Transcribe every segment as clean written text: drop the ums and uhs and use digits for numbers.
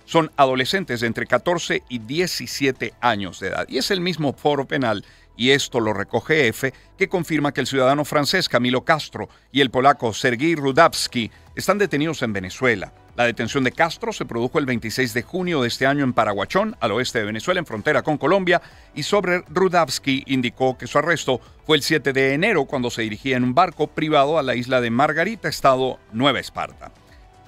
son adolescentes de entre 14 y 17 años de edad. Y es el mismo foro penal, y esto lo recoge EFE, que confirma que el ciudadano francés Camilo Castro y el polaco Sergiej Rudavsky están detenidos en Venezuela. La detención de Castro se produjo el 26 de junio de este año en Paraguachón, al oeste de Venezuela, en frontera con Colombia, y sobre Rudavsky indicó que su arresto fue el 7 de enero cuando se dirigía en un barco privado a la isla de Margarita, estado Nueva Esparta.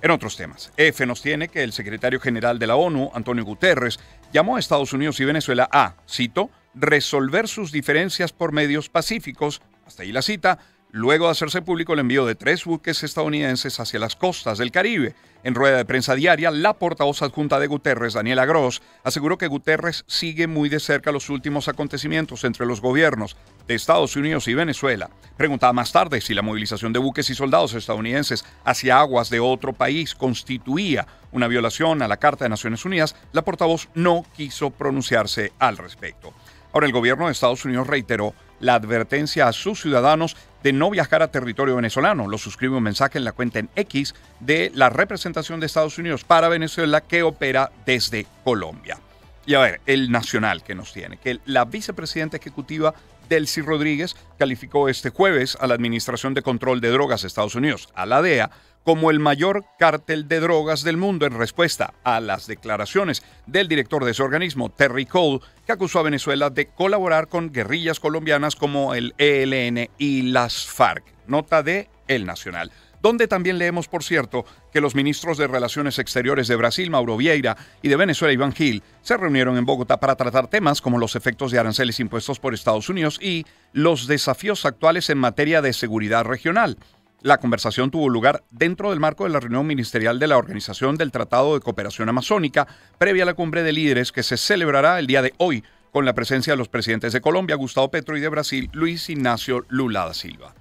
En otros temas, EFE nos tiene que el secretario general de la ONU, Antonio Guterres, llamó a Estados Unidos y Venezuela a, cito, resolver sus diferencias por medios pacíficos, hasta ahí la cita, luego de hacerse público el envío de 3 buques estadounidenses hacia las costas del Caribe. En rueda de prensa diaria, la portavoz adjunta de Guterres, Daniela Gross, aseguró que Guterres sigue muy de cerca los últimos acontecimientos entre los gobiernos de Estados Unidos y Venezuela. Preguntaba más tarde si la movilización de buques y soldados estadounidenses hacia aguas de otro país constituía una violación a la Carta de Naciones Unidas. La portavoz no quiso pronunciarse al respecto. Ahora, el gobierno de Estados Unidos reiteró la advertencia a sus ciudadanos de no viajar a territorio venezolano. Lo suscribe un mensaje en la cuenta en X de la representación de Estados Unidos para Venezuela que opera desde Colombia. Y a ver, el Nacional que nos tiene, que la vicepresidenta ejecutiva Delcy Rodríguez calificó este jueves a la Administración de Control de Drogas de Estados Unidos, a la DEA, como el mayor cártel de drogas del mundo en respuesta a las declaraciones del director de ese organismo, Terry Cole, que acusó a Venezuela de colaborar con guerrillas colombianas como el ELN y las FARC. Nota de El Nacional, donde también leemos, por cierto, que los ministros de Relaciones Exteriores de Brasil, Mauro Vieira, y de Venezuela, Iván Gil, se reunieron en Bogotá para tratar temas como los efectos de aranceles impuestos por Estados Unidos y los desafíos actuales en materia de seguridad regional. La conversación tuvo lugar dentro del marco de la reunión ministerial de la Organización del Tratado de Cooperación Amazónica, previa a la cumbre de líderes que se celebrará el día de hoy, con la presencia de los presidentes de Colombia, Gustavo Petro, y de Brasil, Luis Ignacio Lula da Silva.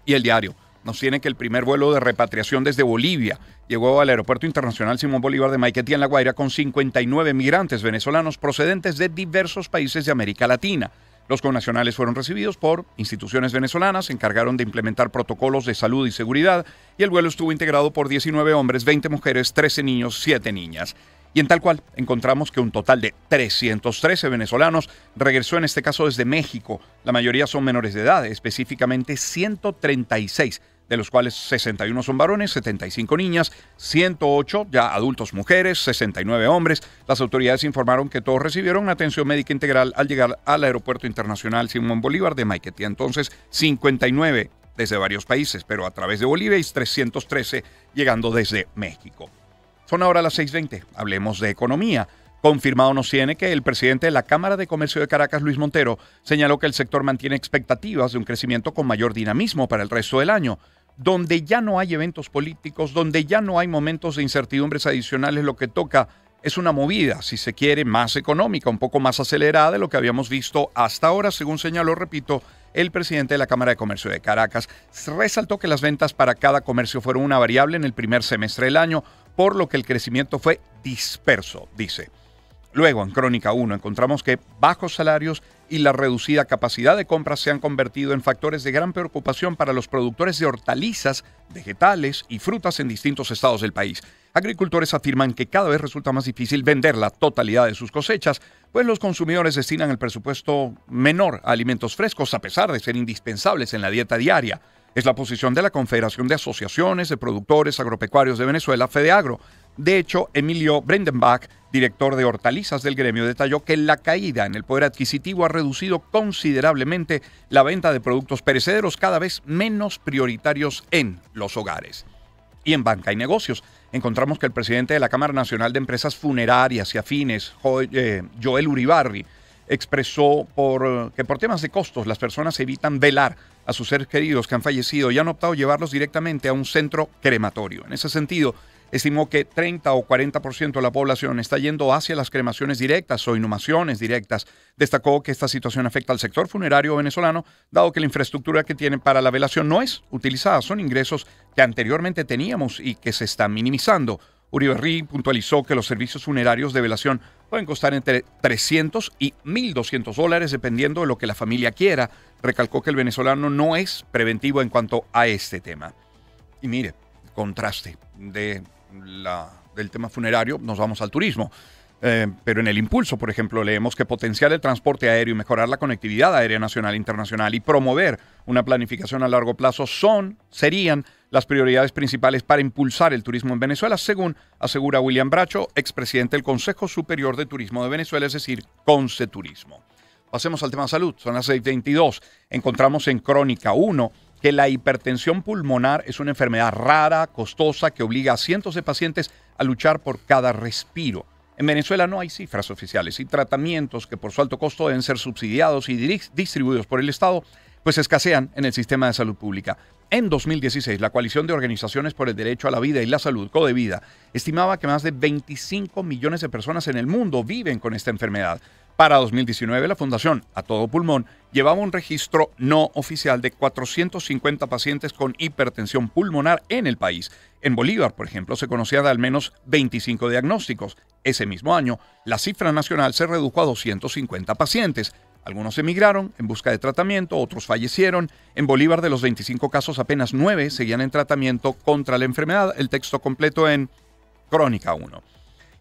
Y el diario nos tiene que el primer vuelo de repatriación desde Bolivia llegó al Aeropuerto Internacional Simón Bolívar de Maiquetía, en La Guaira, con 59 migrantes venezolanos procedentes de diversos países de América Latina. Los connacionales fueron recibidos por instituciones venezolanas, se encargaron de implementar protocolos de salud y seguridad, y el vuelo estuvo integrado por 19 hombres, 20 mujeres, 13 niños, 7 niñas. Y en tal cual, encontramos que un total de 313 venezolanos regresó en este caso desde México. La mayoría son menores de edad, específicamente 136, de los cuales 61 son varones, 75 niñas, 108 ya adultos mujeres, 69 hombres. Las autoridades informaron que todos recibieron atención médica integral al llegar al Aeropuerto Internacional Simón Bolívar de Maiquetía. Entonces, 59 desde varios países, pero a través de Bolivia, y 313 llegando desde México. Son ahora las 6:20. Hablemos de economía. Confirmado nos tiene que el presidente de la Cámara de Comercio de Caracas, Luis Montero, señaló que el sector mantiene expectativas de un crecimiento con mayor dinamismo para el resto del año. Donde ya no hay eventos políticos, donde ya no hay momentos de incertidumbres adicionales, lo que toca es una movida, si se quiere, más económica, un poco más acelerada de lo que habíamos visto hasta ahora, según señaló, repito, el presidente de la Cámara de Comercio de Caracas. Resaltó que las ventas para cada comercio fueron una variable en el primer semestre del año, por lo que el crecimiento fue disperso, dice. Luego, en Crónica 1, encontramos que bajos salarios y la reducida capacidad de compra se han convertido en factores de gran preocupación para los productores de hortalizas, vegetales y frutas en distintos estados del país. Agricultores afirman que cada vez resulta más difícil vender la totalidad de sus cosechas, pues los consumidores destinan el presupuesto menor a alimentos frescos a pesar de ser indispensables en la dieta diaria. Es la posición de la Confederación de Asociaciones de Productores Agropecuarios de Venezuela, FEDEAGRO. De hecho, Emilio Brendenbach, director de hortalizas del gremio, detalló que la caída en el poder adquisitivo ha reducido considerablemente la venta de productos perecederos cada vez menos prioritarios en los hogares. Y en banca y negocios, encontramos que el presidente de la Cámara Nacional de Empresas Funerarias y Afines, Joel Uribarri, expresó que por temas de costos las personas evitan velar a sus seres queridos que han fallecido y han optado llevarlos directamente a un centro crematorio. En ese sentido, estimó que 30 o 40% de la población está yendo hacia las cremaciones directas o inhumaciones directas. Destacó que esta situación afecta al sector funerario venezolano, dado que la infraestructura que tienen para la velación no es utilizada. Son ingresos que anteriormente teníamos y que se están minimizando. Uribarri puntualizó que los servicios funerarios de velación pueden costar entre $300 y $1,200 dependiendo de lo que la familia quiera. Recalcó que el venezolano no es preventivo en cuanto a este tema. Y mire, contraste de la del tema funerario, nos vamos al turismo. Pero en el impulso, por ejemplo, leemos que potenciar el transporte aéreo y mejorar la conectividad aérea nacional e internacional y promover una planificación a largo plazo serían las prioridades principales para impulsar el turismo en Venezuela, según asegura William Bracho, expresidente del Consejo Superior de Turismo de Venezuela, es decir, Conceturismo. Pasemos al tema salud, son las 6:22. Encontramos en Crónica 1 que la hipertensión pulmonar es una enfermedad rara, costosa, que obliga a cientos de pacientes a luchar por cada respiro. En Venezuela no hay cifras oficiales y tratamientos que por su alto costo deben ser subsidiados y distribuidos por el Estado, pues escasean en el sistema de salud pública. En 2016, la Coalición de Organizaciones por el Derecho a la Vida y la Salud, Codevida, estimaba que más de 25 millones de personas en el mundo viven con esta enfermedad. Para 2019, la Fundación A Todo Pulmón llevaba un registro no oficial de 450 pacientes con hipertensión pulmonar en el país. En Bolívar, por ejemplo, se conocía de al menos 25 diagnósticos. Ese mismo año, la cifra nacional se redujo a 250 pacientes. Algunos emigraron en busca de tratamiento, otros fallecieron. En Bolívar, de los 25 casos, apenas 9 seguían en tratamiento contra la enfermedad. El texto completo en Crónica 1.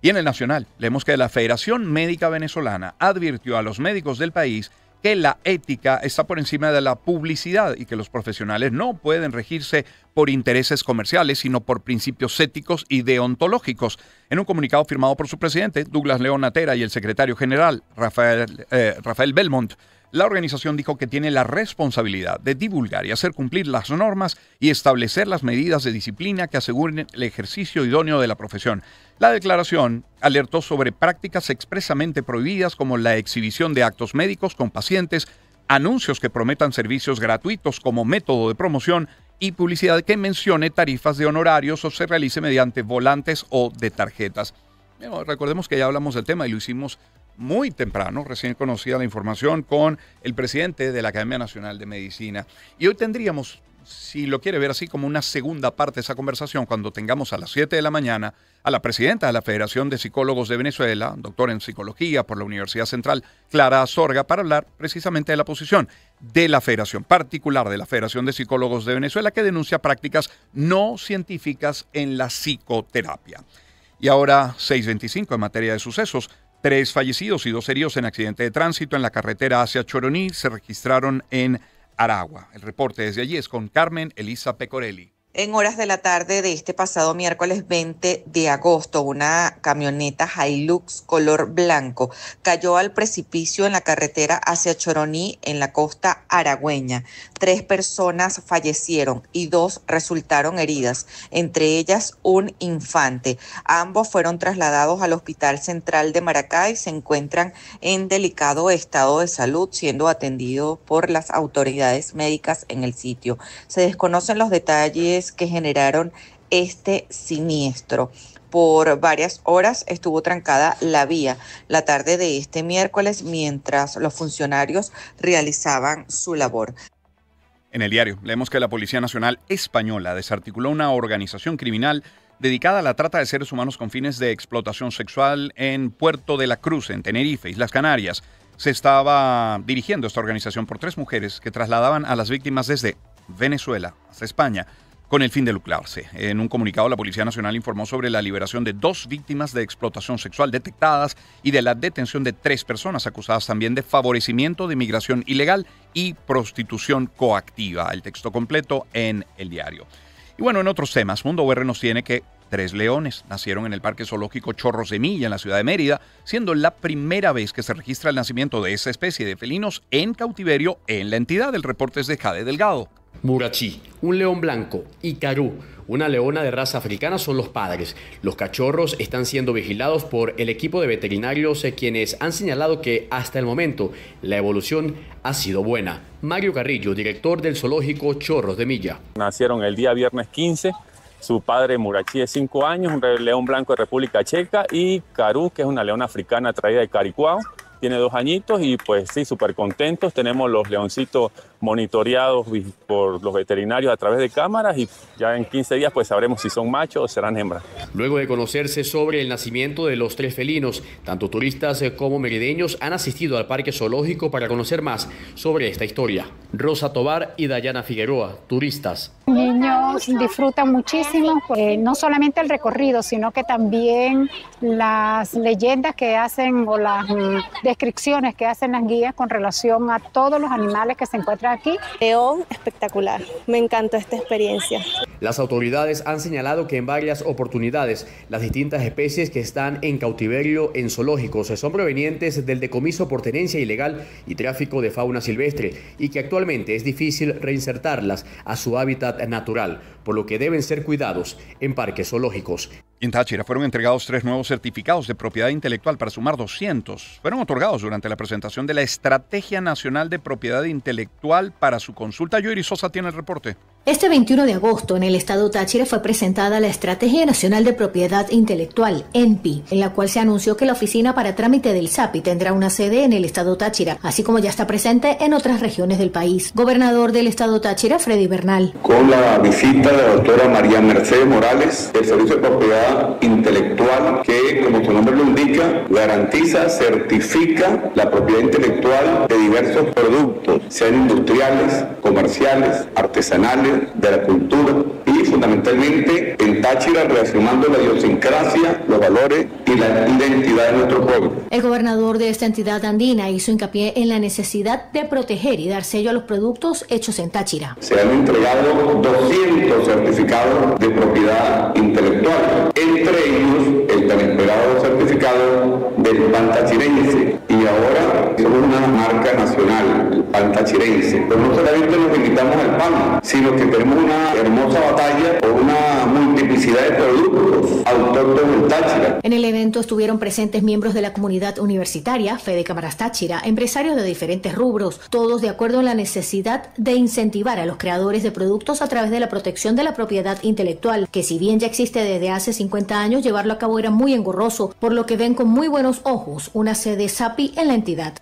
Y en el Nacional, leemos que la Federación Médica Venezolana advirtió a los médicos del país que la ética está por encima de la publicidad y que los profesionales no pueden regirse por intereses comerciales, sino por principios éticos y deontológicos. En un comunicado firmado por su presidente, Douglas León Natera, y el secretario general, Rafael Belmont, la organización dijo que tiene la responsabilidad de divulgar y hacer cumplir las normas y establecer las medidas de disciplina que aseguren el ejercicio idóneo de la profesión. La declaración alertó sobre prácticas expresamente prohibidas como la exhibición de actos médicos con pacientes, anuncios que prometan servicios gratuitos como método de promoción y publicidad que mencione tarifas de honorarios o se realice mediante volantes o de tarjetas. Bueno, recordemos que ya hablamos del tema y lo hicimos muy temprano, recién conocida la información, con el presidente de la Academia Nacional de Medicina. Y hoy tendríamos, si lo quiere ver así, como una segunda parte de esa conversación, cuando tengamos a las 7 de la mañana a la presidenta de la Federación de Psicólogos de Venezuela, doctora en psicología por la Universidad Central, Clara Astorga, para hablar precisamente de la posición de la Federación, particular de la Federación de Psicólogos de Venezuela, que denuncia prácticas no científicas en la psicoterapia. Y ahora, 6:25 en materia de sucesos. 3 fallecidos y 2 heridos en accidente de tránsito en la carretera hacia Choroní se registraron en Aragua. El reporte desde allí es con Carmen Elisa Pecorelli. En horas de la tarde de este pasado miércoles 20 de agosto, una camioneta Hilux color blanco cayó al precipicio en la carretera hacia Choroní, en la costa aragüeña. 3 personas fallecieron y 2 resultaron heridas, entre ellas un infante. Ambos fueron trasladados al Hospital Central de Maracay y se encuentran en delicado estado de salud, siendo atendidos por las autoridades médicas en el sitio. Se desconocen los detalles que generaron este siniestro. Por varias horas estuvo trancada la vía la tarde de este miércoles mientras los funcionarios realizaban su labor. En el diario leemos que la Policía Nacional Española desarticuló una organización criminal dedicada a la trata de seres humanos con fines de explotación sexual en Puerto de la Cruz, en Tenerife, Islas Canarias. Se estaba dirigiendo esta organización por 3 mujeres que trasladaban a las víctimas desde Venezuela hasta España, con el fin de lucrarse. En un comunicado, la Policía Nacional informó sobre la liberación de 2 víctimas de explotación sexual detectadas y de la detención de 3 personas acusadas también de favorecimiento de inmigración ilegal y prostitución coactiva. El texto completo en el diario. Y bueno, en otros temas, Mundo VR nos tiene que 3 leones nacieron en el Parque Zoológico Chorros de Milla, en la ciudad de Mérida, siendo la primera vez que se registra el nacimiento de esa especie de felinos en cautiverio en la entidad. El reporte es de Jade Delgado. Murachí, un león blanco, y Karú, una leona de raza africana, son los padres. Los cachorros están siendo vigilados por el equipo de veterinarios, quienes han señalado que hasta el momento la evolución ha sido buena. Mario Carrillo, director del zoológico Chorros de Milla. Nacieron el día viernes 15. Su padre Murachí de 5 años, un león blanco de República Checa, y Karú, que es una leona africana traída de Caricuao. Tiene 2 añitos y pues sí, súper contentos. Tenemos los leoncitos monitoreados por los veterinarios a través de cámaras y ya en 15 días pues sabremos si son machos o serán hembras. Luego de conocerse sobre el nacimiento de los 3 felinos, tanto turistas como merideños han asistido al parque zoológico para conocer más sobre esta historia. Rosa Tobar y Dayana Figueroa, turistas. niños disfrutan muchísimo, pues, no solamente el recorrido, sino que también las leyendas que hacen o las descripciones que hacen las guías con relación a todos los animales que se encuentran aquí. León, espectacular, me encantó esta experiencia. Las autoridades han señalado que en varias oportunidades las distintas especies que están en cautiverio en zoológicos son provenientes del decomiso por tenencia ilegal y tráfico de fauna silvestre y que actualmente es difícil reinsertarlas a su hábitat natural, por lo que deben ser cuidados en parques zoológicos. En Táchira fueron entregados 3 nuevos certificados de propiedad intelectual para sumar 200. Fueron otorgados durante la presentación de la Estrategia Nacional de Propiedad Intelectual para su consulta. Yoiri Sosa tiene el reporte. Este 21 de agosto en el estado Táchira fue presentada la Estrategia Nacional de Propiedad Intelectual, ENPI, en la cual se anunció que la Oficina para Trámite del SAPI tendrá una sede en el estado Táchira, así como ya está presente en otras regiones del país. Gobernador del estado Táchira, Freddy Bernal. Con la visita de la doctora María Mercedes Morales, el Servicio de Propiedad Intelectual, que como su nombre lo indica, garantiza, certifica la propiedad intelectual de diversos productos, sean industriales, comerciales, artesanales, de la cultura y fundamentalmente en Táchira reafirmando la idiosincrasia, los valores y la identidad de nuestro pueblo. El gobernador de esta entidad andina hizo hincapié en la necesidad de proteger y dar sello a los productos hechos en Táchira. Se han entregado 200 certificados de propiedad intelectual, entre ellos el tan esperado certificado del pan tachirense, y ahora somos una marca nacional, el pan tachirense. Pero no solamente nos limitamos al pan, sino que tenemos una hermosa batalla por una multiplicidad de productos autóctonos en Táchira. En el evento estuvieron presentes miembros de la comunidad universitaria, Fede Cámaras Táchira, empresarios de diferentes rubros, todos de acuerdo en la necesidad de incentivar a los creadores de productos a través de la protección de la propiedad intelectual, que si bien ya existe desde hace 50 años, llevarlo a cabo era muy engorroso, por lo que ven con muy buenos ojos una sede SAPI en la entidad.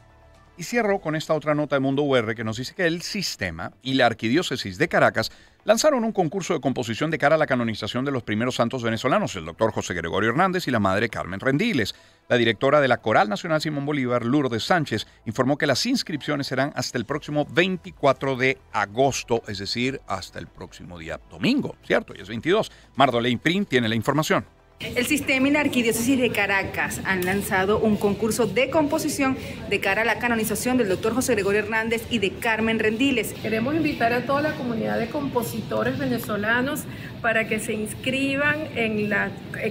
Y cierro con esta otra nota de Mundo UR que nos dice que el Sistema y la Arquidiócesis de Caracas lanzaron un concurso de composición de cara a la canonización de los primeros santos venezolanos, el doctor José Gregorio Hernández y la madre Carmen Rendiles. La directora de la Coral Nacional Simón Bolívar, Lourdes Sánchez, informó que las inscripciones serán hasta el próximo 24 de agosto, es decir, hasta el próximo día domingo, ¿cierto? Y es 22. Mardolene Prim tiene la información. El Sistema y la Arquidiócesis de Caracas han lanzado un concurso de composición de cara a la canonización del doctor José Gregorio Hernández y de Carmen Rendiles. Queremos invitar a toda la comunidad de compositores venezolanos para que se inscriban en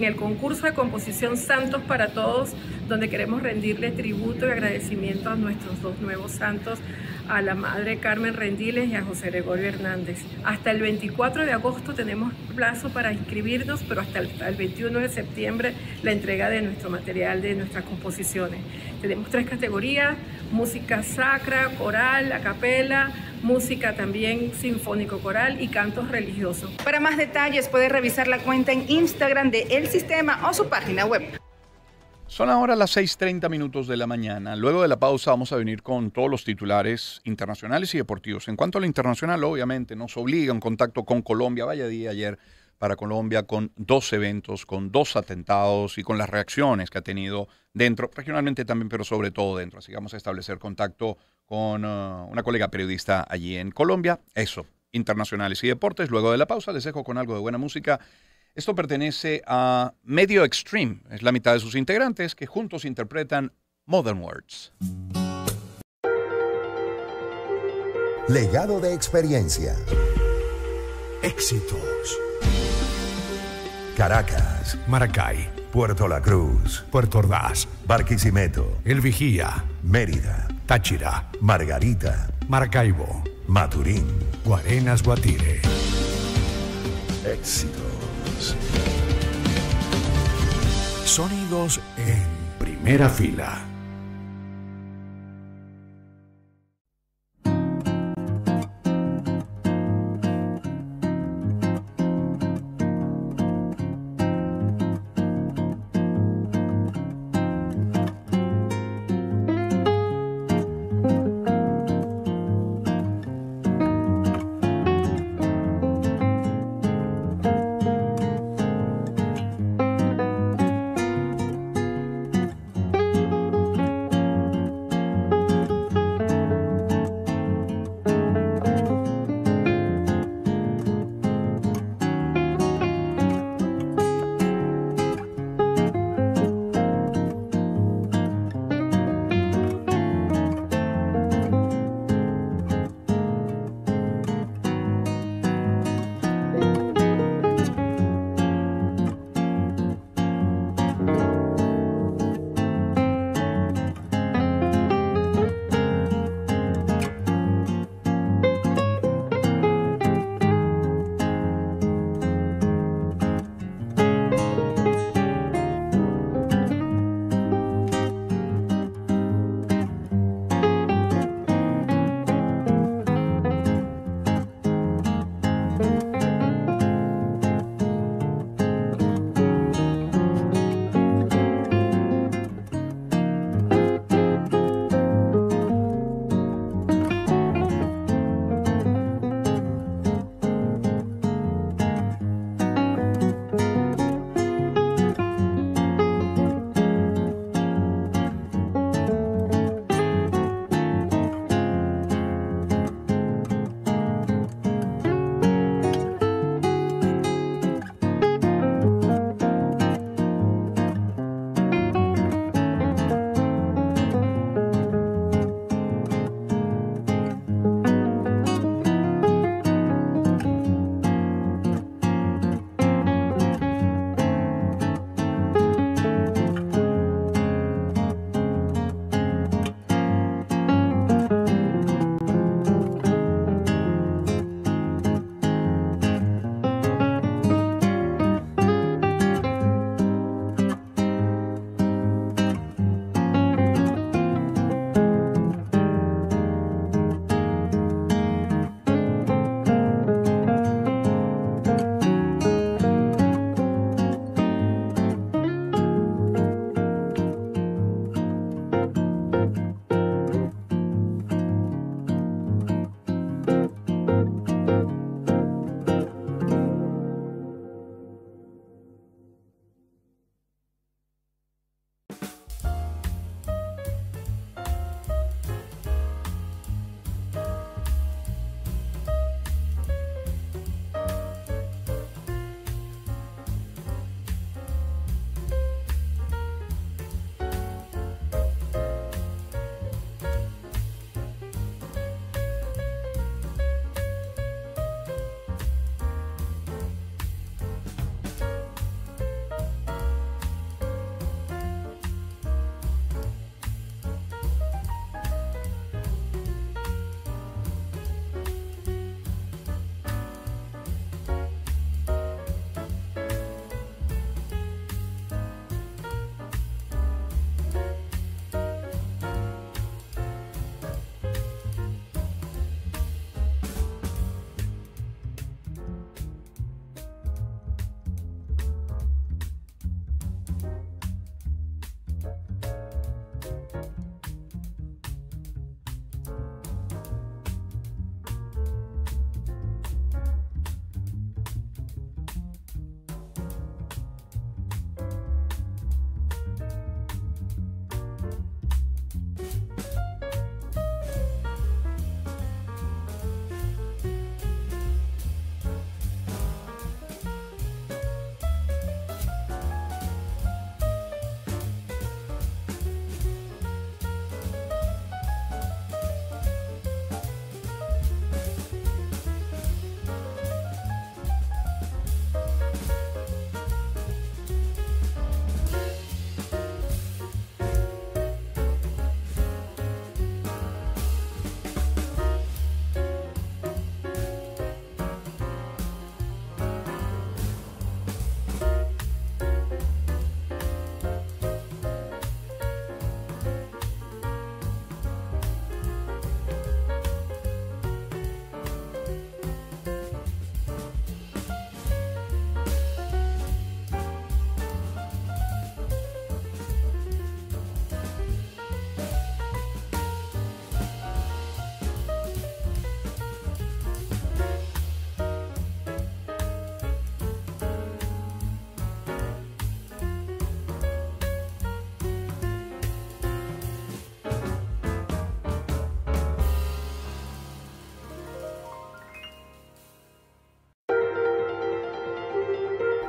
el concurso de composición Santos para Todos, donde queremos rendirle tributo y agradecimiento a nuestros 2 nuevos santos, a la madre Carmen Rendiles y a José Gregorio Hernández. Hasta el 24 de agosto tenemos plazo para inscribirnos, pero hasta el 21 de septiembre la entrega de nuestro material, de nuestras composiciones. Tenemos 3 categorías: música sacra, coral, a capela, música también sinfónico-coral y cantos religiosos. Para más detalles puede revisar la cuenta en Instagram de El Sistema o su página web. Son ahora las 6:30 minutos de la mañana. Luego de la pausa vamos a venir con todos los titulares internacionales y deportivos. En cuanto a lo internacional, obviamente nos obliga un contacto con Colombia. Vaya día ayer para Colombia, con 2 eventos, con 2 atentados y con las reacciones que ha tenido dentro, regionalmente también, pero sobre todo dentro. Así que vamos a establecer contacto con una colega periodista allí en Colombia. Eso, internacionales y deportes. Luego de la pausa les dejo con algo de buena música. Esto pertenece a Medio Extreme, es la mitad de sus integrantes que juntos interpretan Modern Words. Legado de experiencia. Éxitos. Caracas, Maracay, Puerto La Cruz, Puerto Ordaz, Barquisimeto, El Vigía, Mérida, Táchira, Margarita, Maracaibo, Maturín, Guarenas, Guatire. Éxitos. Sonidos en primera fila.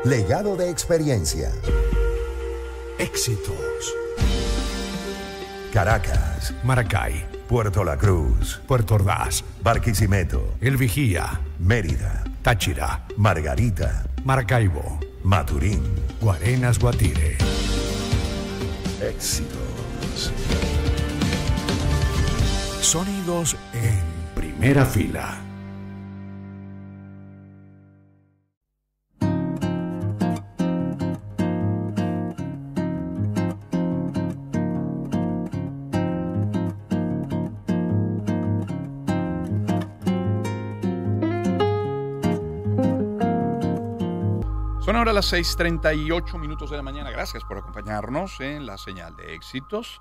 Legado de experiencia. Éxitos. Caracas, Maracay, Puerto La Cruz, Puerto Ordaz, Barquisimeto, El Vigía, Mérida, Táchira, Margarita, Maracaibo, Maturín. Guarenas, Guatire. Éxitos. Sonidos en primera fila. Son ahora las 6:38 minutos de la mañana. Gracias por acompañarnos en la señal de éxitos.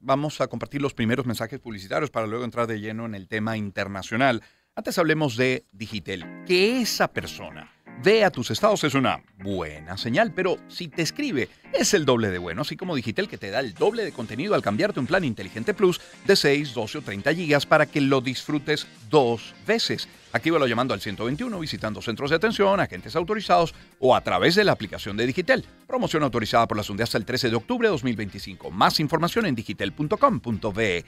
Vamos a compartir los primeros mensajes publicitarios para luego entrar de lleno en el tema internacional. Antes hablemos de Digitel. Que esa persona vea tus estados es una buena señal, pero si te escribe es el doble de bueno, así como Digitel, que te da el doble de contenido al cambiarte un plan inteligente Plus de 6, 12 o 30 gigas para que lo disfrutes 2 veces. Actívalo llamando al 121, visitando centros de atención, agentes autorizados o a través de la aplicación de Digitel. Promoción autorizada por la SUNDE hasta el 13 de octubre de 2025. Más información en digitel.com.be.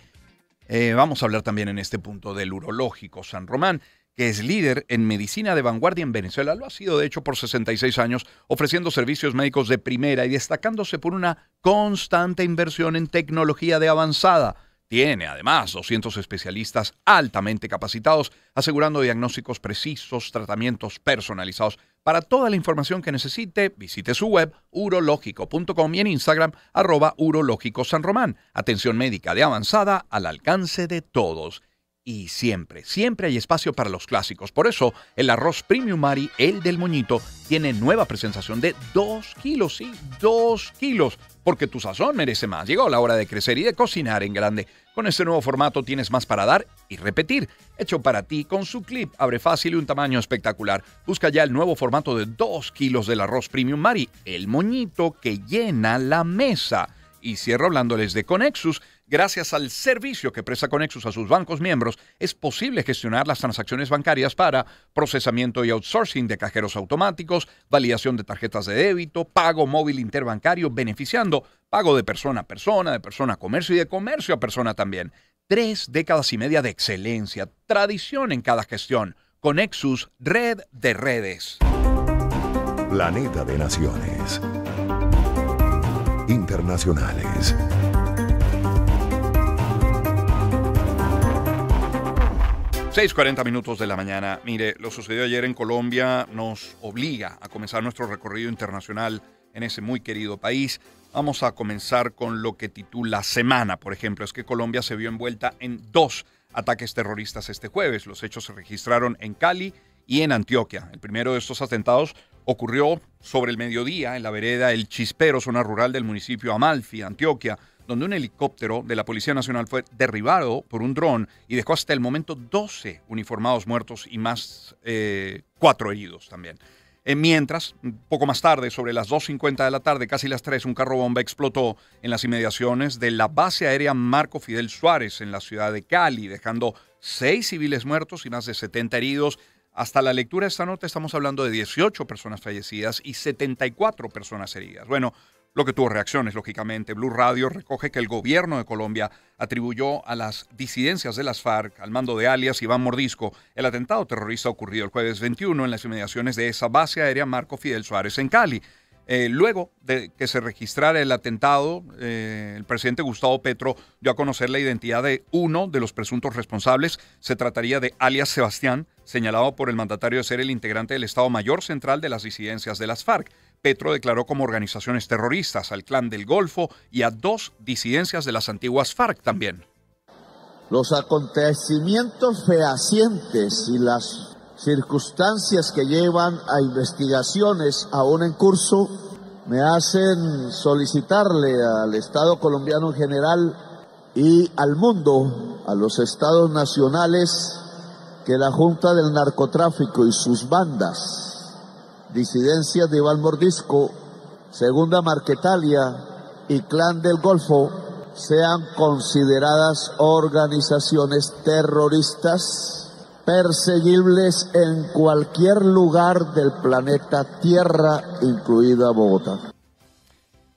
Vamos a hablar también en este punto del Urológico San Román, que es líder en medicina de vanguardia en Venezuela. Lo ha sido, de hecho, por 66 años, ofreciendo servicios médicos de primera y destacándose por una constante inversión en tecnología de avanzada. Tiene, además, 200 especialistas altamente capacitados, asegurando diagnósticos precisos, tratamientos personalizados. Para toda la información que necesite, visite su web, urológico.com, y en Instagram, @urológicosanromán. Atención médica de avanzada al alcance de todos. Y siempre, siempre hay espacio para los clásicos. Por eso, el arroz Premium Mari, el del moñito, tiene nueva presentación de 2 kilos, sí, 2 kilos. Porque tu sazón merece más. Llegó la hora de crecer y de cocinar en grande. Con este nuevo formato tienes más para dar y repetir. Hecho para ti con su clip, abre fácil y un tamaño espectacular. Busca ya el nuevo formato de 2 kilos del arroz Premium Mari, el moñito que llena la mesa. Y cierro hablándoles de Conexus. Gracias al servicio que presta Conexus a sus bancos miembros, es posible gestionar las transacciones bancarias para procesamiento y outsourcing de cajeros automáticos, validación de tarjetas de débito, pago móvil interbancario, beneficiando pago de persona a comercio y de comercio a persona también. 3 décadas y media de excelencia, tradición en cada gestión. Conexus, red de redes. Planeta de Naciones. Internacionales. Seis 40 minutos de la mañana. Mire, lo sucedido ayer en Colombia nos obliga a comenzar nuestro recorrido internacional en ese muy querido país. Vamos a comenzar con lo que titula Semana, por ejemplo. Es que Colombia se vio envuelta en 2 ataques terroristas este jueves. Los hechos se registraron en Cali y en Antioquia. El primero de estos atentados ocurrió sobre el mediodía en la vereda El Chispero, zona rural del municipio Amalfi, Antioquia, donde un helicóptero de la Policía Nacional fue derribado por un dron y dejó hasta el momento 12 uniformados muertos y más 4 heridos también. Mientras, un poco más tarde, sobre las 2:50 de la tarde, casi las 3, un carro bomba explotó en las inmediaciones de la base aérea Marco Fidel Suárez en la ciudad de Cali, dejando 6 civiles muertos y más de 70 heridos. Hasta la lectura de esta nota estamos hablando de 18 personas fallecidas y 74 personas heridas. Bueno, lo que tuvo reacciones, lógicamente. Blue Radio recoge que el gobierno de Colombia atribuyó a las disidencias de las FARC, al mando de alias Iván Mordisco, el atentado terrorista ocurrido el jueves 21 en las inmediaciones de esa base aérea Marco Fidel Suárez en Cali. Luego de que se registrara el atentado, el presidente Gustavo Petro dio a conocer la identidad de uno de los presuntos responsables. Se trataría de alias Sebastián, señalado por el mandatario de ser el integrante del Estado Mayor Central de las disidencias de las FARC. Petro declaró como organizaciones terroristas al Clan del Golfo y a 2 disidencias de las antiguas FARC también. Los acontecimientos fehacientes y las circunstancias que llevan a investigaciones aún en curso me hacen solicitarle al Estado colombiano en general y al mundo, a los estados nacionales, que la Junta del Narcotráfico y sus bandas, disidencias de Iván Mordisco, Segunda Marquetalia y Clan del Golfo, sean consideradas organizaciones terroristas perseguibles en cualquier lugar del planeta Tierra, incluida Bogotá.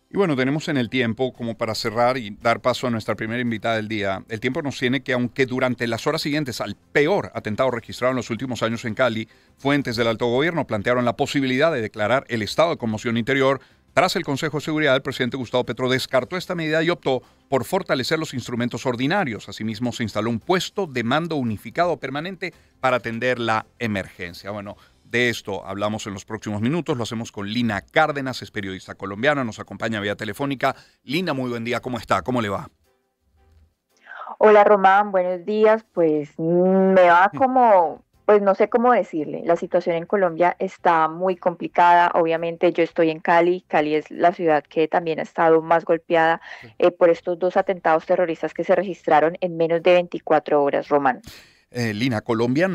Y bueno, tenemos en el tiempo, como para cerrar y dar paso a nuestra primera invitada del día, el tiempo nos tiene que, aunque durante las horas siguientes al peor atentado registrado en los últimos años en Cali, fuentes del alto gobierno plantearon la posibilidad de declarar el estado de conmoción interior. Tras el Consejo de Seguridad, el presidente Gustavo Petro descartó esta medida y optó por fortalecer los instrumentos ordinarios. Asimismo, se instaló un puesto de mando unificado permanente para atender la emergencia. Bueno, de esto hablamos en los próximos minutos. Lo hacemos con Lina Cárdenas, es periodista colombiana, nos acompaña vía telefónica. Lina, muy buen día, ¿cómo está? ¿Cómo le va? Hola Román, buenos días. Pues me va como, pues no sé cómo decirle. La situación en Colombia está muy complicada. Obviamente yo estoy en Cali. Cali es la ciudad que también ha estado más golpeada por estos dos atentados terroristas que se registraron en menos de 24 horas, Román. Lina, Colombia,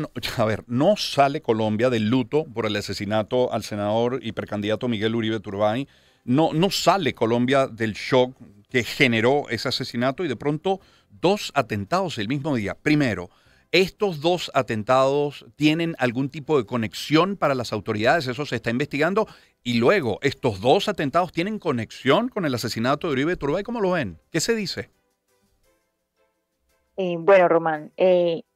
no sale Colombia del luto por el asesinato al senador y precandidato Miguel Uribe Turbay. No sale Colombia del shock que generó ese asesinato y de pronto dos atentados el mismo día. Primero, ¿estos dos atentados tienen algún tipo de conexión para las autoridades? Eso se está investigando. Y luego, ¿estos dos atentados tienen conexión con el asesinato de Uribe Turbay? ¿Cómo lo ven? ¿Qué se dice? Bueno, Román,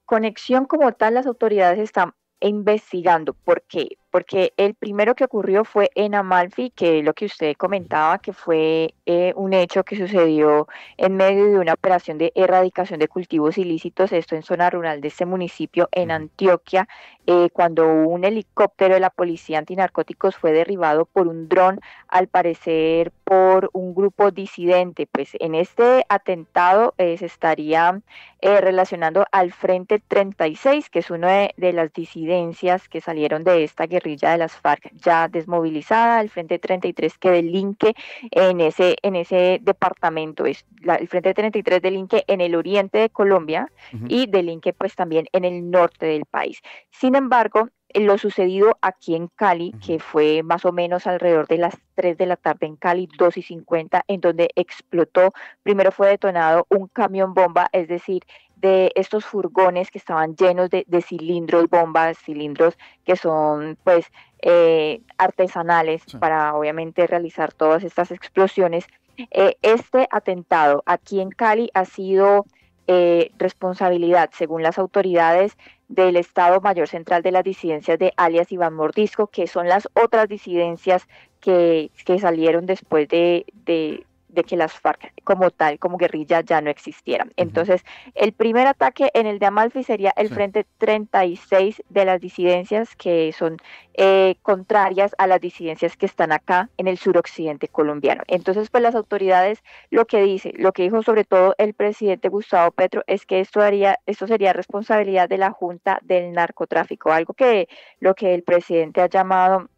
conexión como tal, las autoridades están investigando. ¿Por qué? Porque el primero que ocurrió fue en Amalfi, que es lo que usted comentaba, que fue un hecho que sucedió en medio de una operación de erradicación de cultivos ilícitos, esto en zona rural de este municipio en Antioquia, cuando un helicóptero de la policía antinarcóticos fue derribado por un dron, al parecer por un grupo disidente. Pues en este atentado se estaría relacionando al Frente 36, que es una de las disidencias que salieron de esta guerrilla de las FARC ya desmovilizada. El Frente 33 que delinque en ese departamento, el Frente 33 delinque en el oriente de Colombia y delinque pues también en el norte del país. Sin embargo, lo sucedido aquí en Cali, que fue más o menos alrededor de las 3 de la tarde en Cali, 2:50, en donde explotó, primero fue detonado un camión bomba, es decir, de estos furgones que estaban llenos de cilindros, bombas, cilindros que son pues artesanales para obviamente realizar todas estas explosiones. Este atentado aquí en Cali ha sido responsabilidad, según las autoridades, del Estado Mayor Central de las Disidencias de alias Iván Mordisco, que son las otras disidencias que salieron después de que las FARC como tal, como guerrilla, ya no existieran. Entonces, el primer ataque en el de Amalfi sería el Frente 36 de las disidencias que son contrarias a las disidencias que están acá en el suroccidente colombiano. Entonces, pues las autoridades lo que dijo sobre todo el presidente Gustavo Petro es que esto sería responsabilidad de la Junta del Narcotráfico, algo que lo que el presidente ha llamado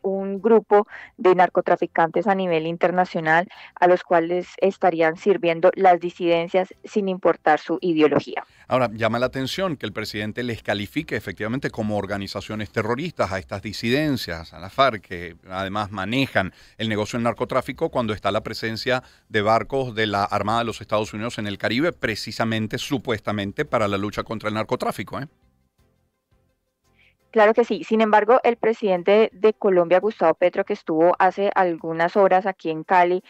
un grupo de narcotraficantes a nivel internacional a los cuales estarían sirviendo las disidencias sin importar su ideología. Ahora, llama la atención que el presidente les califique efectivamente como organizaciones terroristas a estas disidencias, a la FARC, que además manejan el negocio del narcotráfico cuando está la presencia de barcos de la Armada de los Estados Unidos en el Caribe, precisamente, supuestamente, para la lucha contra el narcotráfico, ¿eh? Claro que sí. Sin embargo, el presidente de Colombia, Gustavo Petro, que estuvo hace algunas horas aquí en Cali,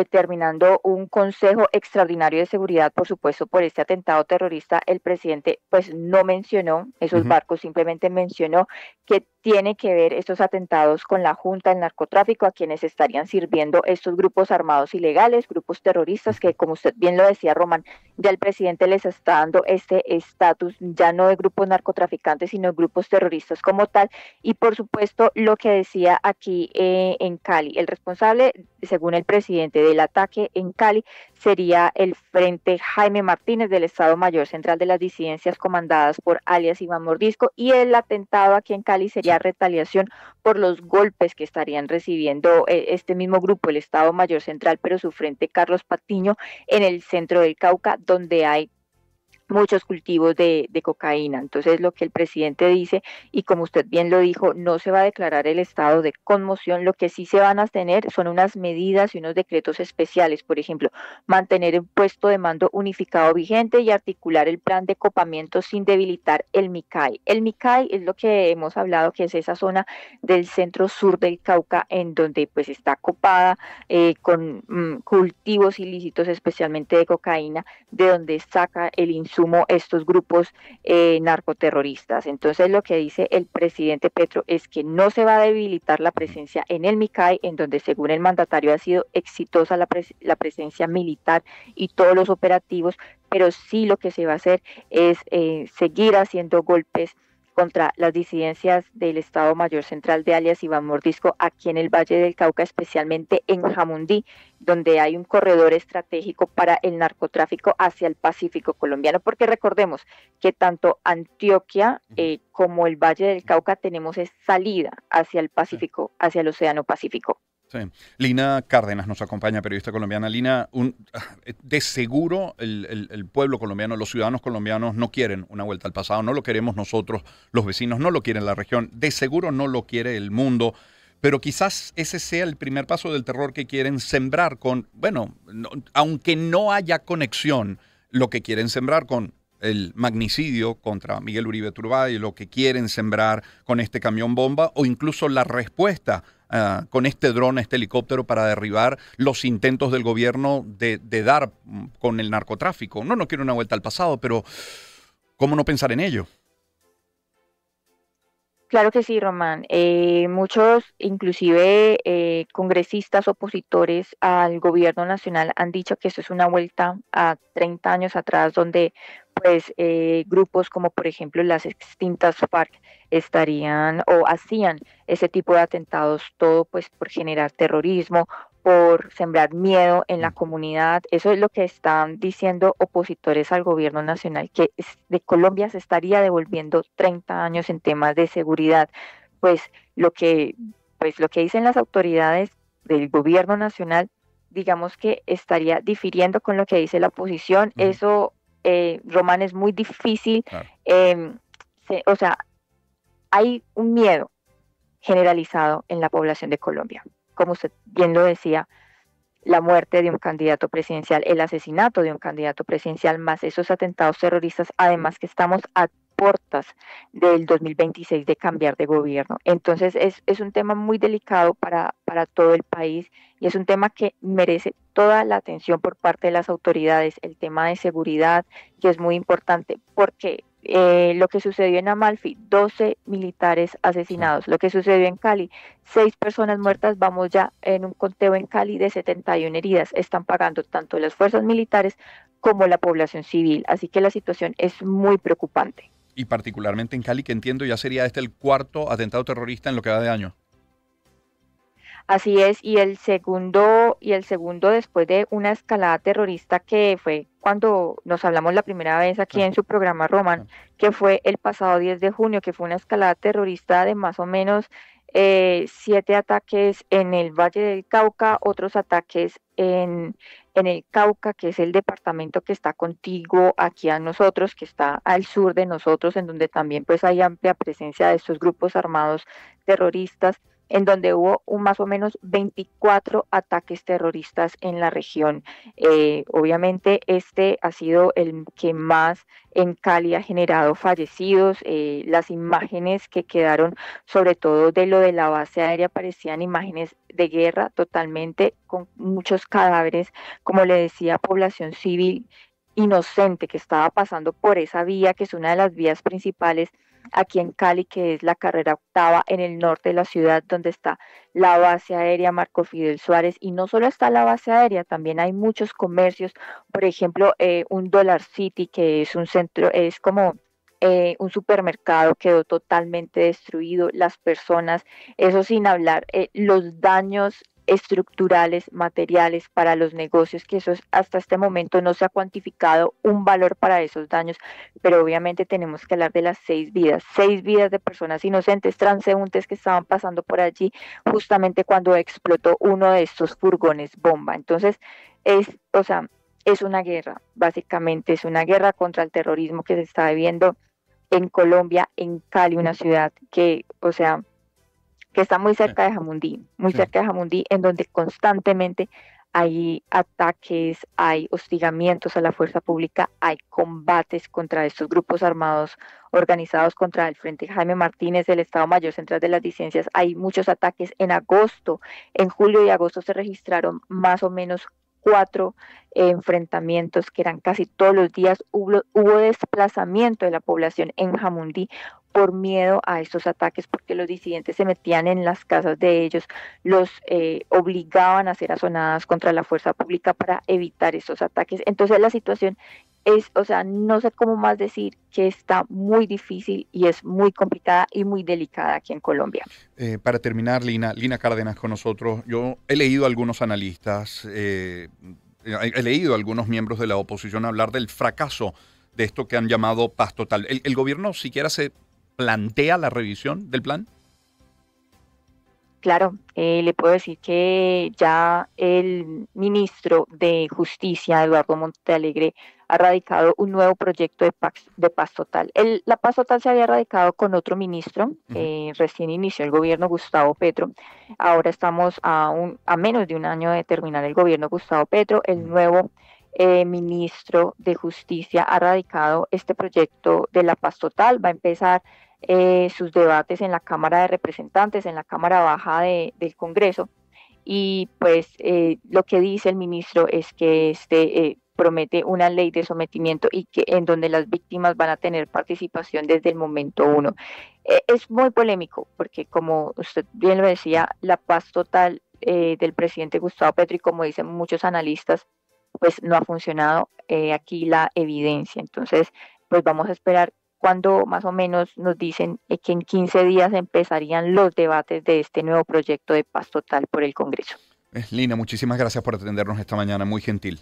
terminando un consejo extraordinario de seguridad, por supuesto, por este atentado terrorista, el presidente pues no mencionó esos barcos, simplemente mencionó que tiene que ver estos atentados con la Junta del Narcotráfico, a quienes estarían sirviendo estos grupos armados ilegales, grupos terroristas, que como usted bien lo decía, Román, ya el presidente les está dando este estatus ya no de grupos narcotraficantes, sino de grupos terroristas como tal. Y por supuesto, lo que decía aquí en Cali, el responsable, según el presidente, del ataque en Cali sería el Frente Jaime Martínez del Estado Mayor Central de las Disidencias, comandadas por alias Iván Mordisco, y el atentado aquí en Cali sería retaliación por los golpes que estarían recibiendo este mismo grupo, el Estado Mayor Central, pero su frente Carlos Patiño, en el centro del Cauca, donde hay muchos cultivos de cocaína. Entonces, lo que el presidente dice, y como usted bien lo dijo, no se va a declarar el estado de conmoción. Lo que sí se van a tener son unas medidas y unos decretos especiales. Por ejemplo, mantener un puesto de mando unificado vigente y articular el plan de copamiento sin debilitar el MICAI. El MICAI es lo que hemos hablado, que es esa zona del centro sur del Cauca, en donde pues está copada con cultivos ilícitos, especialmente de cocaína, de donde saca el insumo estos grupos narcoterroristas. Entonces, lo que dice el presidente Petro es que no se va a debilitar la presencia en el MICAI, en donde según el mandatario ha sido exitosa la presencia militar y todos los operativos, pero sí lo que se va a hacer es seguir haciendo golpes contra las disidencias del Estado Mayor Central de alias Iván Mordisco aquí en el Valle del Cauca, especialmente en Jamundí, donde hay un corredor estratégico para el narcotráfico hacia el Pacífico colombiano, porque recordemos que tanto Antioquia como el Valle del Cauca tenemos esa salida hacia el Pacífico, hacia el Océano Pacífico. Sí. Lina Cárdenas nos acompaña, periodista colombiana. Lina, de seguro el pueblo colombiano, los ciudadanos colombianos no quieren una vuelta al pasado, no lo queremos nosotros, los vecinos, no lo quieren la región, de seguro no lo quiere el mundo, pero quizás ese sea el primer paso del terror que quieren sembrar con, bueno, aunque no haya conexión, lo que quieren sembrar con el magnicidio contra Miguel Uribe Turbay, lo que quieren sembrar con este camión bomba o incluso la respuesta con este dron, este helicóptero para derribar los intentos del gobierno de dar con el narcotráfico. No quiero una vuelta al pasado, pero ¿cómo no pensar en ello? Claro que sí, Román. Muchos, inclusive congresistas opositores al gobierno nacional, han dicho que esto es una vuelta a 30 años atrás, donde pues grupos como por ejemplo las extintas FARC estarían o hacían ese tipo de atentados, todo pues por generar terrorismo, por sembrar miedo en la comunidad. Eso es lo que están diciendo opositores al gobierno nacional, que de Colombia se estaría devolviendo 30 años en temas de seguridad. Pues lo que dicen las autoridades del gobierno nacional, digamos que estaría difiriendo con lo que dice la oposición. Eso, Román, es muy difícil. Claro. O sea, hay un miedo generalizado en la población de Colombia. Como usted bien lo decía, la muerte de un candidato presidencial, el asesinato de un candidato presidencial, más esos atentados terroristas, además que estamos a puertas del 2026 de cambiar de gobierno. Entonces es un tema muy delicado para todo el país y es un tema que merece toda la atención por parte de las autoridades, el tema de seguridad, que es muy importante, porque lo que sucedió en Amalfi, 12 militares asesinados, lo que sucedió en Cali, 6 personas muertas, vamos ya en un conteo en Cali de 71 heridas, están pagando tanto las fuerzas militares como la población civil, así que la situación es muy preocupante. Y particularmente en Cali, que entiendo ya sería el cuarto atentado terrorista en lo que va de año. Así es, y el segundo después de una escalada terrorista que fue cuando nos hablamos la primera vez aquí en su programa, Román, que fue el pasado 10 de junio, que fue una escalada terrorista de más o menos 7 ataques en el Valle del Cauca, otros ataques en el Cauca, que es el departamento que está contiguo aquí a nosotros, que está al sur de nosotros, en donde también pues hay amplia presencia de estos grupos armados terroristas, en donde hubo más o menos 24 ataques terroristas en la región. Obviamente este ha sido el que más en Cali ha generado fallecidos. Las imágenes que quedaron, sobre todo de lo de la base aérea, parecían imágenes de guerra totalmente, con muchos cadáveres, como le decía, población civil inocente que estaba pasando por esa vía, que es una de las vías principales aquí en Cali, que es la carrera octava en el norte de la ciudad, donde está la base aérea Marco Fidel Suárez. Y no solo está la base aérea, también hay muchos comercios, por ejemplo, un Dollar City, que es un centro, es como un supermercado, quedó totalmente destruido, las personas, eso sin hablar, los daños estructurales, materiales para los negocios, que eso hasta este momento no se ha cuantificado un valor para esos daños, pero obviamente tenemos que hablar de las 6 vidas de personas inocentes, transeúntes que estaban pasando por allí justamente cuando explotó uno de estos furgones bomba. Entonces, es una guerra, básicamente es una guerra contra el terrorismo que se está viviendo en Colombia, en Cali, una ciudad que, o sea, que está muy cerca de Jamundí, cerca de Jamundí, en donde constantemente hay ataques, hay hostigamientos a la fuerza pública, hay combates contra estos grupos armados organizados contra el Frente Jaime Martínez del Estado Mayor Central de las Disidencias. Hay muchos ataques en agosto, en julio y agosto se registraron más o menos 4 enfrentamientos que eran casi todos los días. Hubo desplazamiento de la población en Jamundí por miedo a estos ataques, porque los disidentes se metían en las casas de ellos, los obligaban a hacer azonadas contra la fuerza pública para evitar estos ataques. Entonces la situación es, o sea, no sé cómo más decir que está muy difícil y es muy complicada y muy delicada aquí en Colombia. Para terminar, Lina Cárdenas con nosotros. Yo he leído a algunos analistas, he leído a algunos miembros de la oposición hablar del fracaso de esto que han llamado paz total. ¿El gobierno siquiera se plantea la revisión del plan? Claro, le puedo decir que ya el ministro de Justicia, Eduardo Montealegre, ha radicado un nuevo proyecto de paz total. La paz total se había radicado con otro ministro, recién inició el gobierno Gustavo Petro. Ahora estamos a menos de un año de terminar el gobierno Gustavo Petro. El nuevo ministro de Justicia ha radicado este proyecto de la paz total. Va a empezar sus debates en la Cámara de Representantes, en la Cámara Baja del Congreso, y pues lo que dice el ministro es que promete una ley de sometimiento y que en donde las víctimas van a tener participación desde el momento 1. Es muy polémico porque, como usted bien lo decía, la paz total del presidente Gustavo Petro, y como dicen muchos analistas, pues no ha funcionado. Aquí la evidencia. Entonces, pues vamos a esperar cuando más o menos nos dicen que en 15 días empezarían los debates de este nuevo proyecto de paz total por el Congreso. Lina, muchísimas gracias por atendernos esta mañana, muy gentil.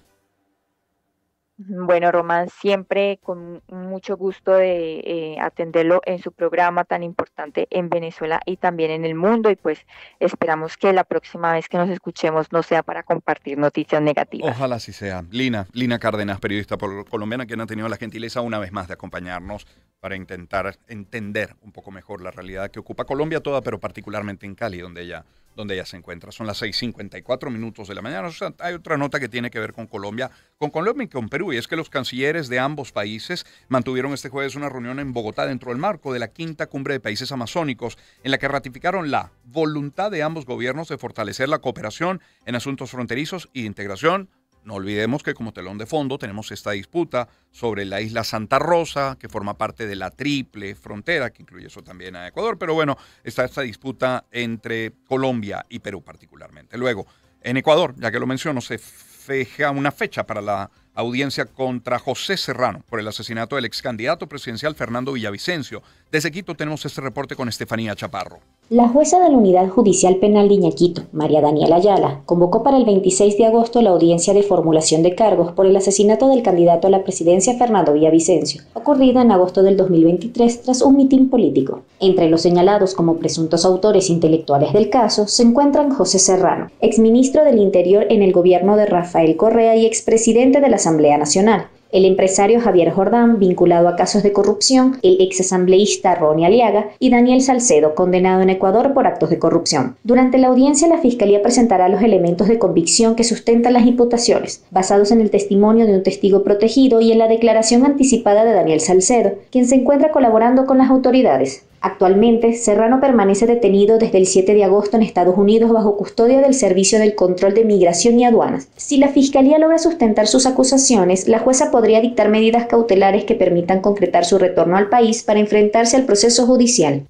Bueno, Román, siempre con mucho gusto de atenderlo en su programa tan importante en Venezuela y también en el mundo, y pues esperamos que la próxima vez que nos escuchemos no sea para compartir noticias negativas. Ojalá así sea. Lina Cárdenas, periodista colombiana, quien ha tenido la gentileza una vez más de acompañarnos para intentar entender un poco mejor la realidad que ocupa Colombia toda, pero particularmente en Cali, donde ella se encuentra. Son las 6:54 de la mañana. O sea, hay otra nota que tiene que ver con Colombia y con Perú, y es que los cancilleres de ambos países mantuvieron este jueves una reunión en Bogotá dentro del marco de la 5ª Cumbre de Países Amazónicos, en la que ratificaron la voluntad de ambos gobiernos de fortalecer la cooperación en asuntos fronterizos y de integración. No olvidemos que como telón de fondo tenemos esta disputa sobre la isla Santa Rosa, que forma parte de la triple frontera, que incluye eso también a Ecuador. Pero bueno, está esta disputa entre Colombia y Perú particularmente. Luego, en Ecuador, ya que lo menciono, se fija una fecha para la audiencia contra José Serrano por el asesinato del ex candidato presidencial Fernando Villavicencio. Desde Quito tenemos este reporte con Estefanía Chaparro. La jueza de la Unidad Judicial Penal de Iñaquito, María Daniela Ayala, convocó para el 26 de agosto la audiencia de formulación de cargos por el asesinato del candidato a la presidencia Fernando Villavicencio, ocurrida en agosto del 2023 tras un mitin político. Entre los señalados como presuntos autores intelectuales del caso se encuentran José Serrano, exministro del Interior en el gobierno de Rafael Correa y expresidente de la Asamblea Nacional; el empresario Javier Jordán, vinculado a casos de corrupción; el exasambleísta Ronnie Aliaga; y Daniel Salcedo, condenado en Ecuador por actos de corrupción. Durante la audiencia, la Fiscalía presentará los elementos de convicción que sustentan las imputaciones, basados en el testimonio de un testigo protegido y en la declaración anticipada de Daniel Salcedo, quien se encuentra colaborando con las autoridades. Actualmente, Serrano permanece detenido desde el 7 de agosto en Estados Unidos bajo custodia del Servicio del Control de Migración y Aduanas. Si la Fiscalía logra sustentar sus acusaciones, la jueza podría dictar medidas cautelares que permitan concretar su retorno al país para enfrentarse al proceso judicial.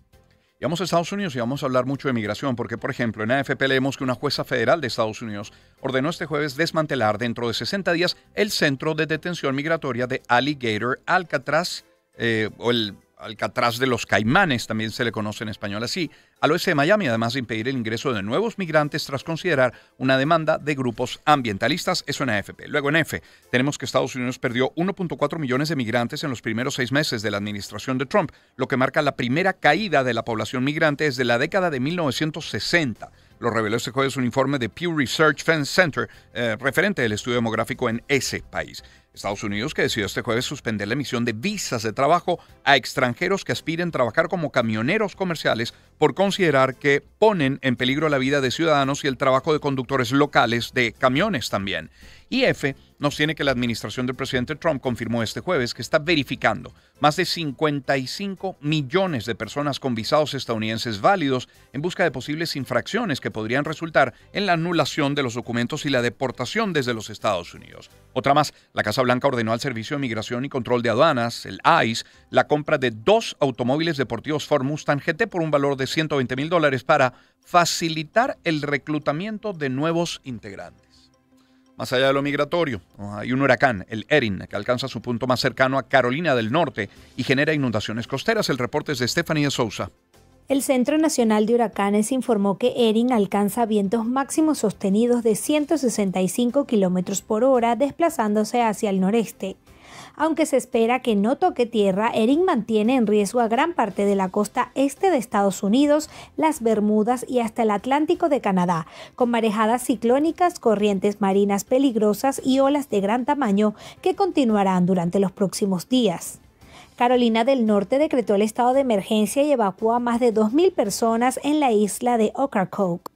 Y vamos a Estados Unidos y vamos a hablar mucho de migración porque, por ejemplo, en AFP leemos que una jueza federal de Estados Unidos ordenó este jueves desmantelar dentro de 60 días el centro de detención migratoria de Alligator Alcatraz, o el Alcatraz de los Caimanes, también se le conoce en español así, al oeste de Miami, además de impedir el ingreso de nuevos migrantes tras considerar una demanda de grupos ambientalistas. Eso en AFP. Luego en F tenemos que Estados Unidos perdió 1.4 millones de migrantes en los primeros 6 meses de la administración de Trump, lo que marca la primera caída de la población migrante desde la década de 1960. Lo reveló este jueves un informe de Pew Research Center referente al estudio demográfico en ese país. Estados Unidos, que decidió este jueves suspender la emisión de visas de trabajo a extranjeros que aspiren a trabajar como camioneros comerciales por considerar que ponen en peligro la vida de ciudadanos y el trabajo de conductores locales de camiones también. IF nos tiene que la administración del presidente Trump confirmó este jueves que está verificando más de 55 millones de personas con visados estadounidenses válidos en busca de posibles infracciones que podrían resultar en la anulación de los documentos y la deportación desde los Estados Unidos. Otra más, la Casa Blanca ordenó al Servicio de Migración y Control de Aduanas, el ICE, la compra de 2 automóviles deportivos Ford Mustang GT por un valor de $120,000 para facilitar el reclutamiento de nuevos integrantes. Más allá de lo migratorio, hay un huracán, el Erin, que alcanza su punto más cercano a Carolina del Norte y genera inundaciones costeras. El reporte es de Stephanie de Sousa. El Centro Nacional de Huracanes informó que Erin alcanza vientos máximos sostenidos de 165 km por hora, desplazándose hacia el noreste. Aunque se espera que no toque tierra, Erin mantiene en riesgo a gran parte de la costa este de Estados Unidos, las Bermudas y hasta el Atlántico de Canadá, con marejadas ciclónicas, corrientes marinas peligrosas y olas de gran tamaño que continuarán durante los próximos días. Carolina del Norte decretó el estado de emergencia y evacuó a más de 2.000 personas en la isla de Ocracoke.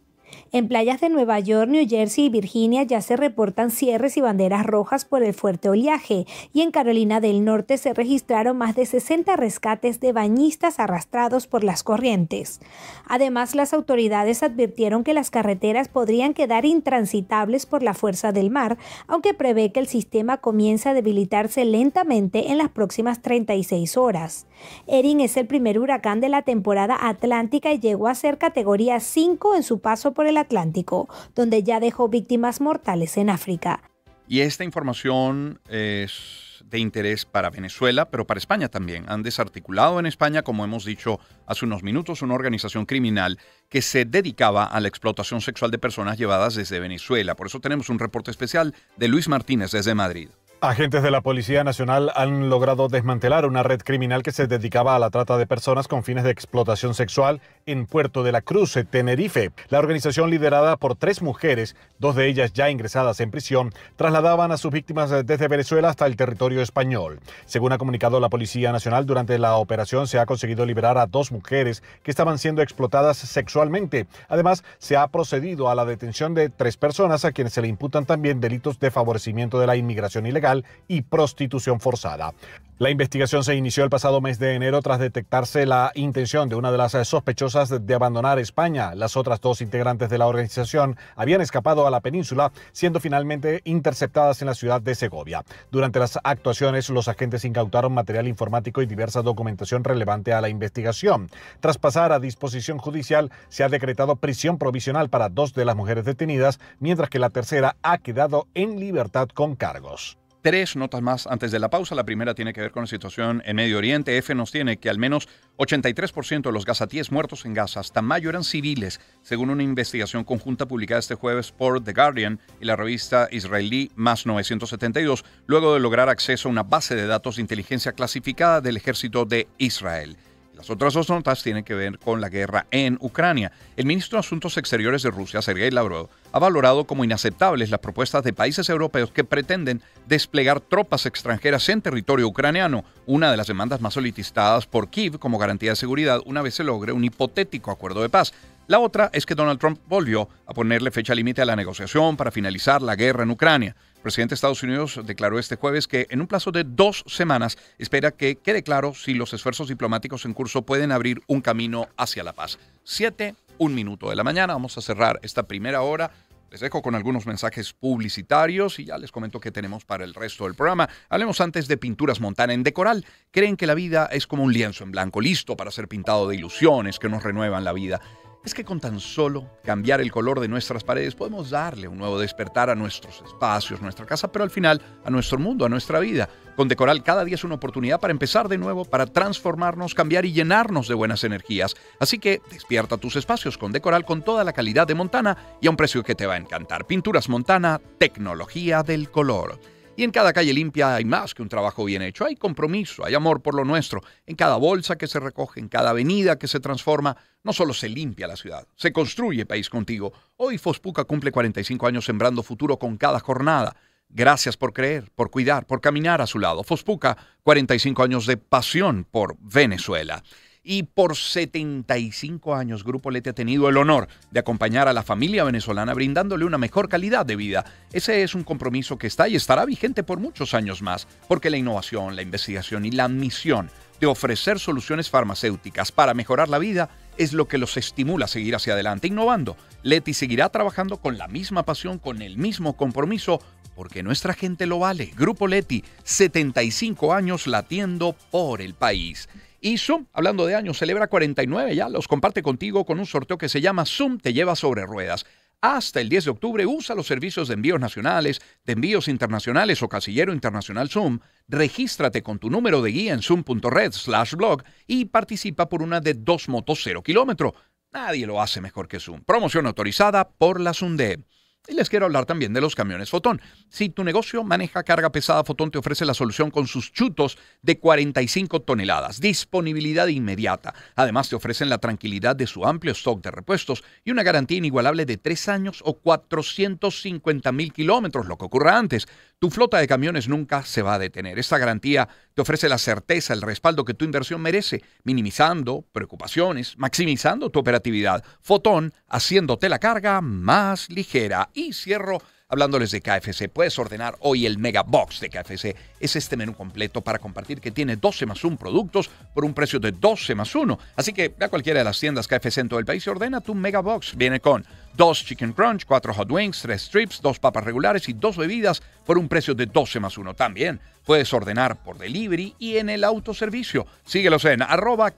En playas de Nueva York, New Jersey y Virginia ya se reportan cierres y banderas rojas por el fuerte oleaje, y en Carolina del Norte se registraron más de 60 rescates de bañistas arrastrados por las corrientes. Además, las autoridades advirtieron que las carreteras podrían quedar intransitables por la fuerza del mar, aunque prevé que el sistema comience a debilitarse lentamente en las próximas 36 horas. Erin es el primer huracán de la temporada atlántica y llegó a ser categoría 5 en su paso por el Atlántico, donde ya dejó víctimas mortales en África. Y esta información es de interés para Venezuela, pero para España también. Han desarticulado en España, como hemos dicho hace unos minutos, una organización criminal que se dedicaba a la explotación sexual de personas llevadas desde Venezuela. Por eso tenemos un reporte especial de Luis Martínez desde Madrid. Agentes de la Policía Nacional han logrado desmantelar una red criminal que se dedicaba a la trata de personas con fines de explotación sexual en Puerto de la Cruz, Tenerife. La organización, liderada por 3 mujeres, 2 de ellas ya ingresadas en prisión, trasladaban a sus víctimas desde Venezuela hasta el territorio español. Según ha comunicado la Policía Nacional, durante la operación se ha conseguido liberar a 2 mujeres que estaban siendo explotadas sexualmente. Además, se ha procedido a la detención de 3 personas a quienes se le imputan también delitos de favorecimiento de la inmigración ilegal y prostitución forzada. La investigación se inició el pasado mes de enero tras detectarse la intención de una de las sospechosas de abandonar España. Las otras 2 integrantes de la organización habían escapado a la península, siendo finalmente interceptadas en la ciudad de Segovia. Durante las actuaciones, los agentes incautaron material informático y diversa documentación relevante a la investigación. Tras pasar a disposición judicial, se ha decretado prisión provisional para 2 de las mujeres detenidas, mientras que la tercera ha quedado en libertad con cargos. 3 notas más antes de la pausa. La primera tiene que ver con la situación en Medio Oriente. EFE nos tiene que al menos 83% de los gazatíes muertos en Gaza hasta mayo eran civiles, según una investigación conjunta publicada este jueves por The Guardian y la revista israelí Más 972, luego de lograr acceso a una base de datos de inteligencia clasificada del ejército de Israel. Las otras 2 notas tienen que ver con la guerra en Ucrania. El ministro de Asuntos Exteriores de Rusia, Sergei Lavrov, ha valorado como inaceptables las propuestas de países europeos que pretenden desplegar tropas extranjeras en territorio ucraniano, una de las demandas más solicitadas por Kiev como garantía de seguridad una vez se logre un hipotético acuerdo de paz. La otra es que Donald Trump volvió a ponerle fecha límite a la negociación para finalizar la guerra en Ucrania. El presidente de Estados Unidos declaró este jueves que en un plazo de 2 semanas espera que quede claro si los esfuerzos diplomáticos en curso pueden abrir un camino hacia la paz. 7:01 de la mañana. Vamos a cerrar esta primera hora. Les dejo con algunos mensajes publicitarios y ya les comento qué tenemos para el resto del programa. Hablemos antes de Pinturas Montana. En Decoral creen que la vida es como un lienzo en blanco, listo para ser pintado de ilusiones que nos renuevan la vida. Es que con tan solo cambiar el color de nuestras paredes podemos darle un nuevo despertar a nuestros espacios, nuestra casa, pero al final a nuestro mundo, a nuestra vida. Con Decoral cada día es una oportunidad para empezar de nuevo, para transformarnos, cambiar y llenarnos de buenas energías. Así que despierta tus espacios con Decoral con toda la calidad de Montana y a un precio que te va a encantar. Pinturas Montana, tecnología del color. Y en cada calle limpia hay más que un trabajo bien hecho. Hay compromiso, hay amor por lo nuestro. En cada bolsa que se recoge, en cada avenida que se transforma, No solo se limpia la ciudad, se construye país contigo. Hoy Fospuca cumple 45 años sembrando futuro con cada jornada. Gracias por creer, por cuidar, por caminar a su lado. Fospuca, 45 años de pasión por Venezuela. Y por 75 años, Grupo Leti ha tenido el honor de acompañar a la familia venezolana brindándole una mejor calidad de vida. Ese es un compromiso que está y estará vigente por muchos años más, porque la innovación, la investigación y la misión de ofrecer soluciones farmacéuticas para mejorar la vida es lo que los estimula a seguir hacia adelante innovando. Leti seguirá trabajando con la misma pasión, con el mismo compromiso, porque nuestra gente lo vale. Grupo Leti, 75 años latiendo por el país. Y Zoom, hablando de años, celebra 49 ya. Los comparte contigo con un sorteo que se llama Zoom Te Lleva Sobre Ruedas. Hasta el 10 de octubre usa los servicios de envíos nacionales, de envíos internacionales o casillero internacional Zoom. Regístrate con tu número de guía en zoom.red/blog y participa por una de 2 motos 0 kilómetro. Nadie lo hace mejor que Zoom. Promoción autorizada por la SUNDE. Y les quiero hablar también de los camiones Fotón. Si tu negocio maneja carga pesada, Fotón te ofrece la solución con sus chutos de 45 toneladas. Disponibilidad inmediata. Además, te ofrecen la tranquilidad de su amplio stock de repuestos y una garantía inigualable de 3 años o 450,000 kilómetros, lo que ocurra antes. Tu flota de camiones nunca se va a detener. Esta garantía te ofrece la certeza, el respaldo que tu inversión merece, minimizando preocupaciones, maximizando tu operatividad. Fotón, haciéndote la carga más ligera. Y cierro hablándoles de KFC. Puedes ordenar hoy el Mega Box de KFC. Es este menú completo para compartir que tiene 12+1 productos por un precio de 12+1. Así que ve a cualquiera de las tiendas KFC en todo el país y ordena tu Mega Box. Viene con 2 Chicken Crunch, 4 Hot Wings, 3 Strips, 2 papas regulares y 2 bebidas por un precio de 12+1. También puedes ordenar por delivery y en el autoservicio. Síguelos en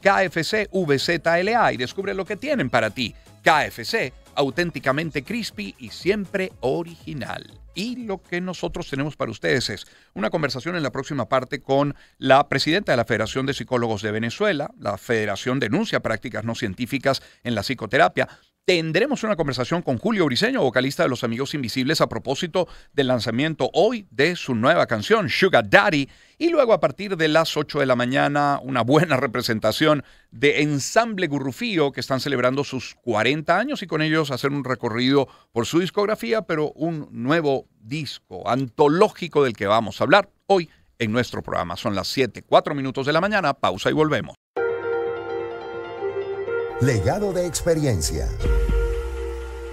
@KFCVZLA y descubre lo que tienen para ti. KFC, auténticamente crispy y siempre original. Y lo que nosotros tenemos para ustedes es una conversación en la próxima parte con la presidenta de la Federación de Psicólogos de Venezuela. La Federación denuncia prácticas no científicas en la psicoterapia. Tendremos una conversación con Julio Briceño, vocalista de Los Amigos Invisibles, a propósito del lanzamiento hoy de su nueva canción, Sugar Daddy. Y luego a partir de las 8 de la mañana, una buena representación de Ensamble Gurrufío, que están celebrando sus 40 años y con ellos hacer un recorrido por su discografía, pero un nuevo disco antológico del que vamos a hablar hoy en nuestro programa. Son las 7:04 de la mañana, pausa y volvemos. Legado de experiencia.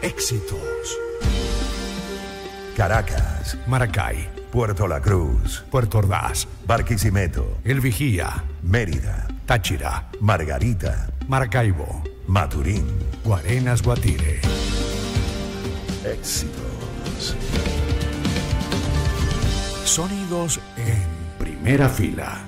Éxitos. Caracas. Maracay. Puerto La Cruz. Puerto Ordaz. Barquisimeto. El Vigía. Mérida. Táchira. Margarita. Maracaibo. Maturín. Guarenas Guatire. Éxitos. Sonidos en primera fila.